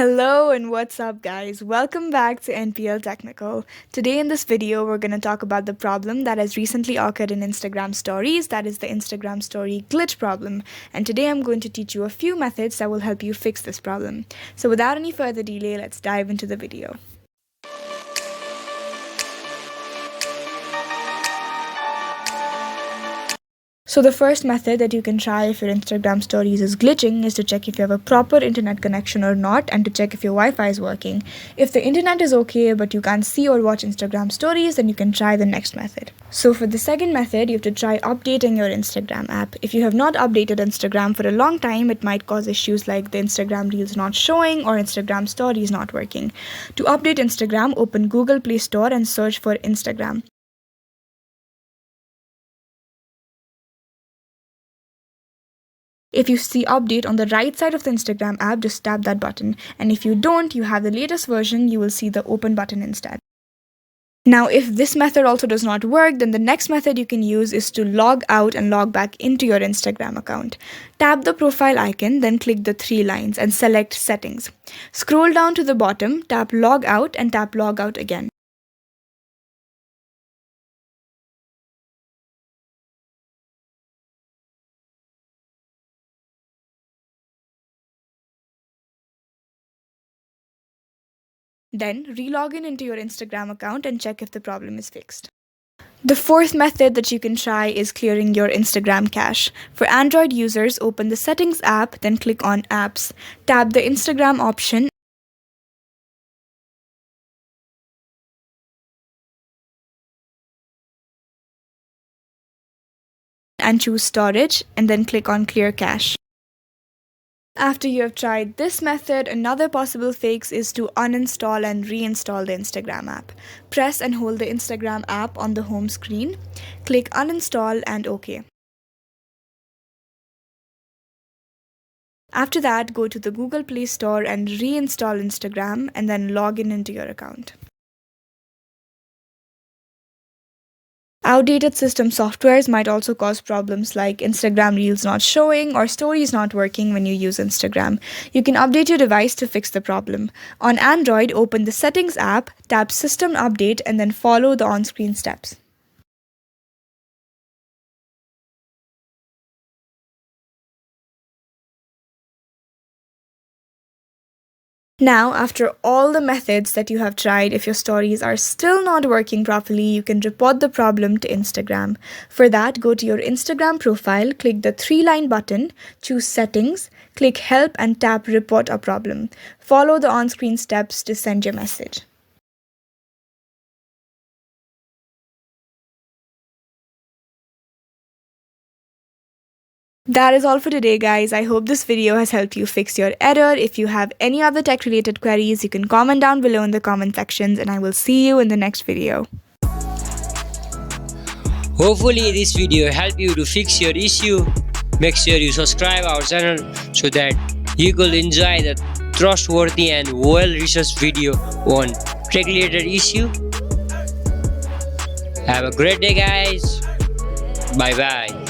Hello and what's up guys? Welcome back to NPL Technical. Today in this video we're going to talk about the problem that has recently occurred in Instagram stories, that is the Instagram story glitch problem. And today I'm going to teach you a few methods that will help you fix this problem. So without any further delay, let's dive into the video. So the first method that you can try if your Instagram stories is glitching is to check if you have a proper internet connection or not, and to check if your Wi-Fi is working. If the internet is okay but you can't see or watch Instagram stories, then you can try the next method. So for the second method, you have to try updating your Instagram app. If you have not updated Instagram for a long time, it might cause issues like the Instagram Reels not showing or Instagram stories not working. To update Instagram, open Google Play Store and search for Instagram. If you see update on the right side of the Instagram app, just tap that button. And if you don't, you have the latest version, you will see the open button instead. Now, if this method also does not work, then the next method you can use is to log out and log back into your Instagram account. Tap the profile icon, then click the three lines and select settings. Scroll down to the bottom, tap log out and tap log out again. Then re-log in into your Instagram account and check if the problem is fixed. The fourth method that you can try is clearing your Instagram cache. For Android users, open the Settings app, then click on Apps. Tap the Instagram option and choose Storage, and then click on Clear Cache. After you have tried this method, another possible fix is to uninstall and reinstall the Instagram app. Press and hold the Instagram app on the home screen. Click uninstall and OK. After that, go to the Google Play Store and reinstall Instagram and then log in into your account. Outdated system softwares might also cause problems like Instagram Reels not showing or stories not working when you use Instagram. You can update your device to fix the problem. On Android, open the Settings app, tap System Update, and then follow the on-screen steps. Now, after all the methods that you have tried, if your stories are still not working properly, you can report the problem to Instagram. For that, go to your Instagram profile, click the three-line button, choose Settings, click Help and tap Report a Problem. Follow the on-screen steps to send your message. That is all for today, guys. I hope this video has helped you fix your error. If you have any other tech related queries, you can comment down below in the comment sections, and I will see you in the next video. Hopefully this video helped you to fix your issue. Make sure you subscribe our channel so that you could enjoy the trustworthy and well-researched video on tech related issue. Have a great day, guys. Bye bye.